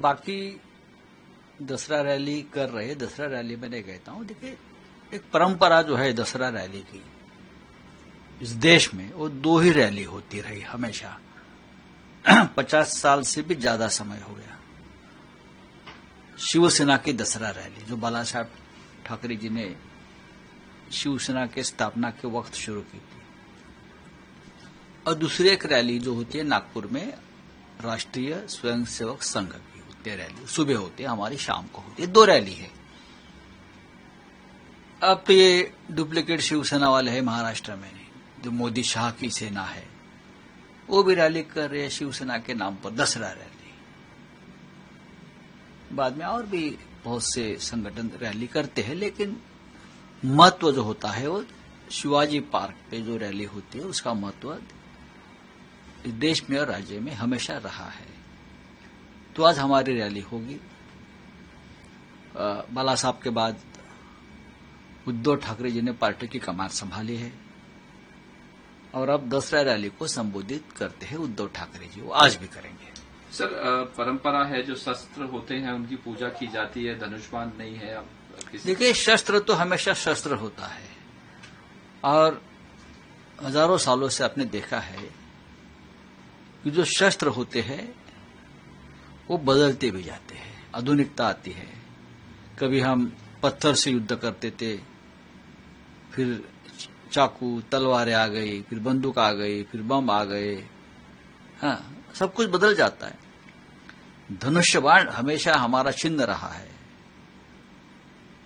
बाकी दसरा रैली कर रहे, दसरा रैली में नहीं कहता हूं। देखिए, एक परंपरा जो है दसरा रैली की इस देश में, वो दो ही रैली होती रही हमेशा। 50 साल से भी ज्यादा समय हो गया। शिवसेना की दसरा रैली जो बाला साहब ठाकरे जी ने शिवसेना के स्थापना के वक्त शुरू की थी, और दूसरी एक रैली जो होती है नागपुर में राष्ट्रीय स्वयंसेवक संघ की होती है रैली, सुबह होती है, हमारी शाम को होती है। दो रैली है। अब तो ये डुप्लीकेट शिवसेना वाले हैं महाराष्ट्र में, जो मोदी शाह की सेना है, वो भी रैली कर रहे हैं शिवसेना के नाम पर, दसरा रैली। बाद में और भी बहुत से संगठन रैली करते हैं, लेकिन महत्व जो होता है वो शिवाजी पार्क पे जो रैली होती है उसका महत्व इस देश में और राज्य में हमेशा रहा है। तो आज हमारी रैली होगी। बाला साहब के बाद उद्धव ठाकरे जी ने पार्टी की कमान संभाली है, और अब दसरा रैली को संबोधित करते हैं उद्धव ठाकरे जी, वो आज भी करेंगे। सर, परंपरा है जो शस्त्र होते हैं उनकी पूजा की जाती है, धनुष्मान नहीं है। अब देखिए, शस्त्र तो हमेशा शस्त्र होता है, और हजारों सालों से आपने देखा है कि जो शस्त्र होते हैं वो बदलते भी जाते हैं, आधुनिकता आती है। कभी हम पत्थर से युद्ध करते थे, फिर चाकू तलवारें आ गई, फिर बंदूक आ गई, फिर बम आ गए। हाँ, सब कुछ बदल जाता है। धनुष्य बाण हमेशा हमारा चिन्ह रहा है,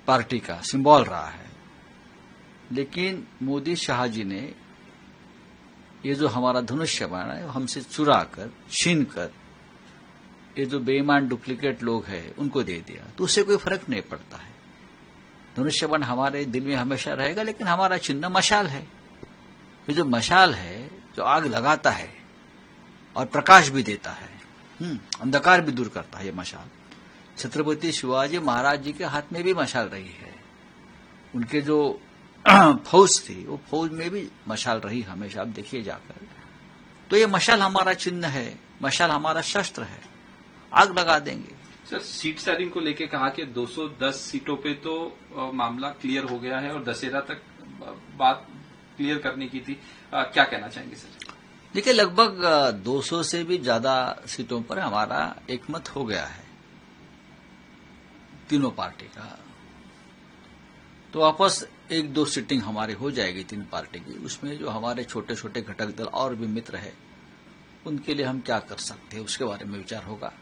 पार्टी का सिंबल रहा है। लेकिन मोदी शाह जी ने ये जो हमारा धनुष्य बाण है हमसे चुरा कर, छीन कर, ये जो बेईमान डुप्लीकेट लोग हैं उनको दे दिया, तो उससे कोई फर्क नहीं पड़ता है। धनुष्य बाण हमारे दिल में हमेशा रहेगा, लेकिन हमारा चिन्ह मशाल है। ये जो मशाल है, जो आग लगाता है और प्रकाश भी देता है, अंधकार भी दूर करता है, ये मशाल छत्रपति शिवाजी महाराज जी के हाथ में भी मशाल रही है। उनके जो फौज थी, वो फौज में भी मशाल रही हमेशा, आप देखिए जाकर। तो ये मशाल हमारा चिन्ह है, मशाल हमारा शस्त्र है, आग लगा देंगे। सर, सीट शेयरिंग को लेके कहा कि 210 सीटों पे तो मामला क्लियर हो गया है और दशहरा तक बात क्लियर करने की थी। क्या कहना चाहेंगे सर? देखिए, लगभग 200 से भी ज्यादा सीटों पर हमारा एकमत हो गया है तीनों पार्टी का। तो वापस 1-2 सीटिंग हमारी हो जाएगी तीन पार्टी की। उसमें जो हमारे छोटे छोटे घटक दल और भी मित्र है, उनके लिए हम क्या कर सकते हैं उसके बारे में विचार होगा।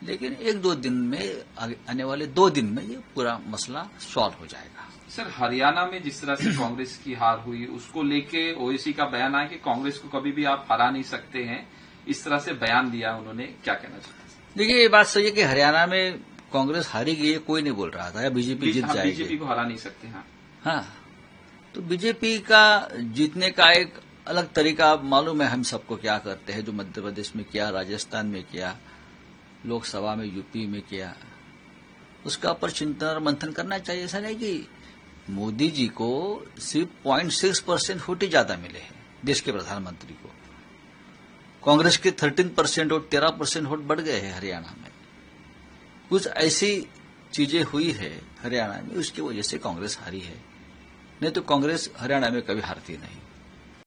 लेकिन 1-2 दिन में, आने वाले 2 दिन में ये पूरा मसला सॉल्व हो जाएगा। सर, हरियाणा में जिस तरह से कांग्रेस की हार हुई, उसको लेके ओवैसी का बयान आया कि कांग्रेस को कभी भी आप हरा नहीं सकते हैं, इस तरह से बयान दिया उन्होंने, क्या कहना चाहते हैं? देखिए, ये बात सही है कि हरियाणा में कांग्रेस हारी गई है, कोई नहीं बोल रहा था, या बीजेपी जीत जाएगी। बीजेपी को हरा नहीं सकते। हाँ, तो बीजेपी का जीतने का एक अलग तरीका मालूम है हम सबको, क्या करते हैं। जो मध्य प्रदेश में किया, राजस्थान में किया, लोकसभा में यूपी में किया, उसका पर चिंतन और मंथन करना चाहिए। ऐसा नहीं कि मोदी जी को सिर्फ 0.6% वोट ही ज्यादा मिले हैं देश के प्रधानमंत्री को। कांग्रेस के 13% और 13% वोट बढ़ गए हैं हरियाणा में। कुछ ऐसी चीजें हुई है हरियाणा में, उसकी वजह से कांग्रेस हारी है, नहीं तो कांग्रेस हरियाणा में कभी हारती नहीं।